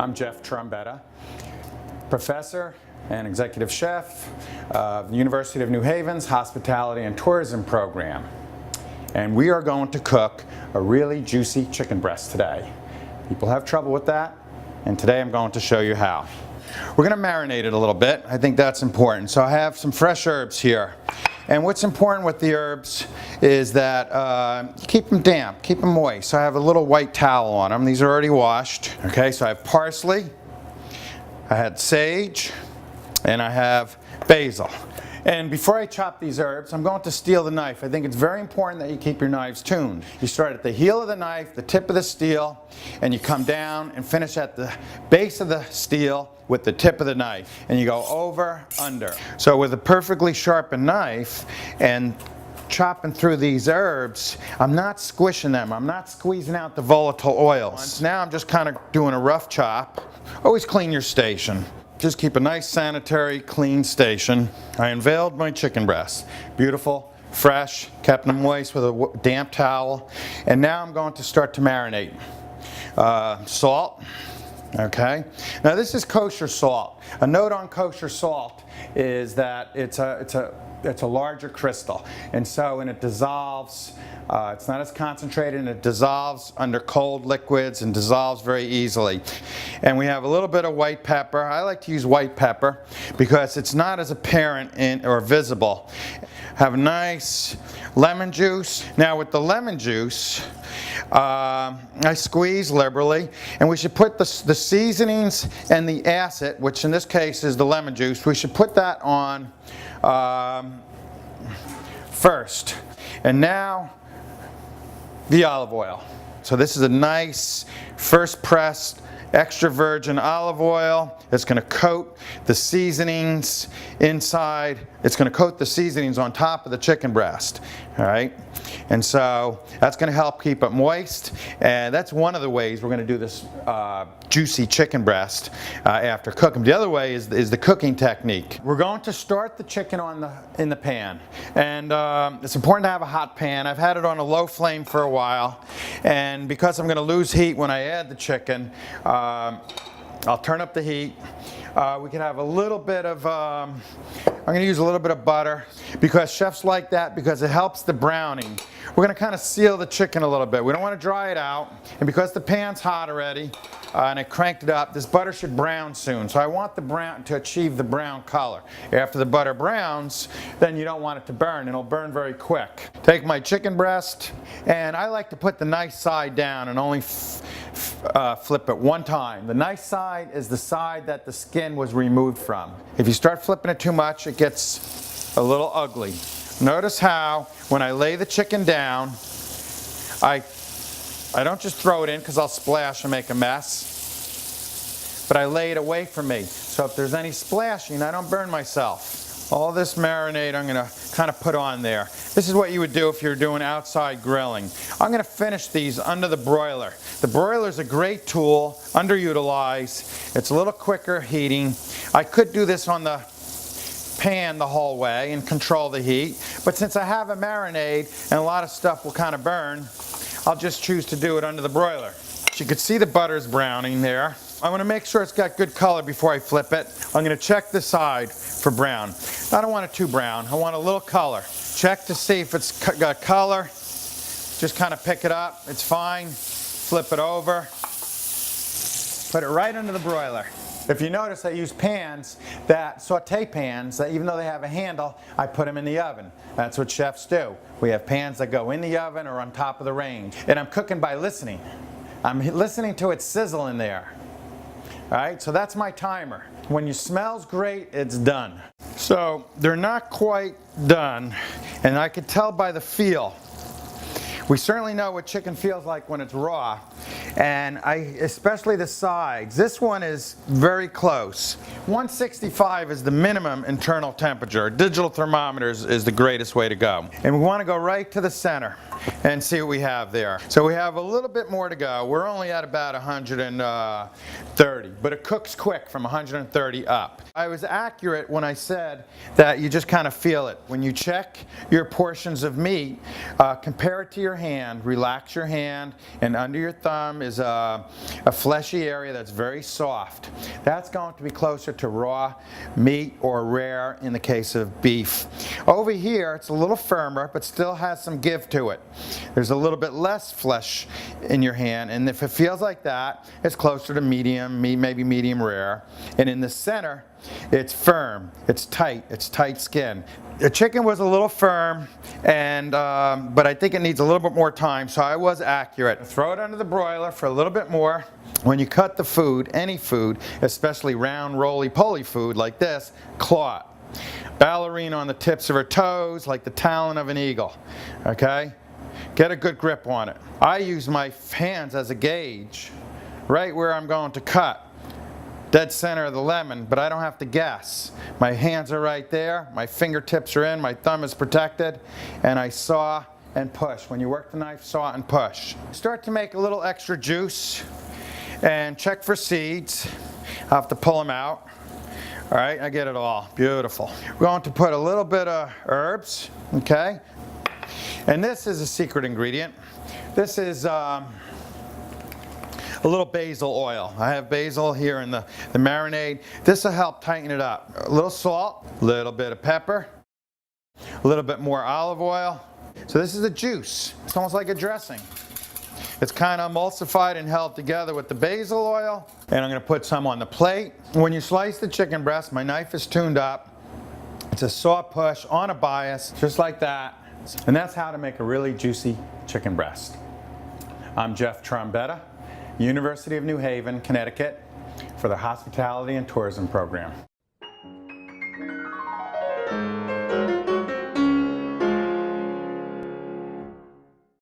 I'm Jeff Trombetta, professor and executive chef of the University of New Haven's Hospitality and Tourism program. And we are going to cook a really juicy chicken breast today. People have trouble with that, and today I'm going to show you how. We're going to marinate it a little bit. I think that's important. So I have some fresh herbs here. And what's important with the herbs is that you keep them damp, keep them moist. So I have a little white towel on them. These are already washed. Okay, so I have parsley, I had sage, and I have basil. And before I chop these herbs, I'm going to steel the knife. I think it's very important that you keep your knives tuned. You start at the heel of the knife, the tip of the steel, and you come down and finish at the base of the steel with the tip of the knife. And you go over, under. So with a perfectly sharpened knife and chopping through these herbs, I'm not squishing them. I'm not squeezing out the volatile oils. Now I'm just kind of doing a rough chop. Always clean your station. Just keep a nice sanitary, clean station. I unveiled my chicken breast. Beautiful, fresh, kept them moist with a damp towel. And now I'm going to start to marinate. Salt, okay. Now this is kosher salt. A note on kosher salt is that it's a larger crystal. And so when it dissolves, it's not as concentrated, and it dissolves under cold liquids and dissolves very easily. And we have a little bit of white pepper. I like to use white pepper because it's not as apparent or visible. Have a nice lemon juice. Now with the lemon juice, I squeeze liberally, and we should put the seasonings and the acid, which in this case is the lemon juice, we should put that on first. And now the olive oil. So this is a nice first pressed extra virgin olive oil. It's going to coat the seasonings inside. It's going to coat the seasonings on top of the chicken breast. All right. And so that's going to help keep it moist. And that's one of the ways we're going to do this juicy chicken breast after cooking. The other way is the cooking technique. We're going to start the chicken in the pan. And it's important to have a hot pan. I've had it on a low flame for a while. And because I'm going to lose heat when I add the chicken, I'll turn up the heat. We can have a little bit of, I'm going to use a little bit of butter because chefs like that because it helps the browning. We're going to kind of seal the chicken a little bit. We don't want to dry it out. And because the pan's hot already and I cranked it up, this butter should brown soon. So I want the brown to achieve the brown color. After the butter browns, then you don't want it to burn. It'll burn very quick. Take my chicken breast, and I like to put the nice side down and only flip it one time. The nice side is the side that the skin was removed from. If you start flipping it too much, it gets a little ugly. Notice how when I lay the chicken down, I don't just throw it in because I'll splash and make a mess, but I lay it away from me. So if there's any splashing, I don't burn myself. All this marinade I'm going to kind of put on there. This is what you would do if you're doing outside grilling. I'm going to finish these under the broiler. The broiler is a great tool, underutilized. It's a little quicker heating. I could do this on the pan the whole way and control the heat, but since I have a marinade and a lot of stuff will kind of burn, I'll just choose to do it under the broiler. You can see the butter's browning there. I want to make sure it's got good color before I flip it. I'm going to check the side for brown. I don't want it too brown. I want a little color. Check to see if it's got color. Just kind of pick it up. It's fine. Flip it over. Put it right under the broiler. If you notice, I use pans, saute pans, that even though they have a handle, I put them in the oven. That's what chefs do. We have pans that go in the oven or on top of the range. And I'm cooking by listening. I'm listening to it sizzle in there. All right, so that's my timer. When it smells great, it's done. So they're not quite done, and I can tell by the feel. We certainly know what chicken feels like when it's raw, and especially the sides. This one is very close. 165 is the minimum internal temperature. Digital thermometers is the greatest way to go. And we want to go right to the center and see what we have there. So we have a little bit more to go. We're only at about 130. 130, but it cooks quick from 130 up. I was accurate when I said that you just kind of feel it. When you check your portions of meat, compare it to your hand, relax your hand, and under your thumb is a fleshy area that's very soft. That's going to be closer to raw meat or rare in the case of beef. Over here, it's a little firmer, but still has some give to it. There's a little bit less flesh in your hand, and if it feels like that, it's closer to medium, maybe medium rare. And in the center, it's firm, it's tight skin. The chicken was a little firm, and but I think it needs a little bit more time, so I was accurate. Throw it under the broiler for a little bit more. When you cut the food, any food, especially round, roly-poly food like this, claw it. Ballerina on the tips of her toes like the talon of an eagle, okay? Get a good grip on it. I use my hands as a gauge, right where I'm going to cut. Dead center of the lemon, but I don't have to guess. My hands are right there, my fingertips are in, my thumb is protected, and I saw and push. When you work the knife, saw and push. Start to make a little extra juice and check for seeds. I have to pull them out. All right, I get it all. Beautiful. We're going to put a little bit of herbs, okay? And this is a secret ingredient. This is a little basil oil. I have basil here in the marinade. This will help tighten it up. A little salt, a little bit of pepper, a little bit more olive oil. So this is the juice. It's almost like a dressing. It's kind of emulsified and held together with the basil oil. And I'm going to put some on the plate. When you slice the chicken breast, my knife is tuned up. It's a saw push on a bias, just like that. And that's how to make a really juicy chicken breast. I'm Jeff Trombetta, University of New Haven, Connecticut, for the Hospitality and Tourism Program.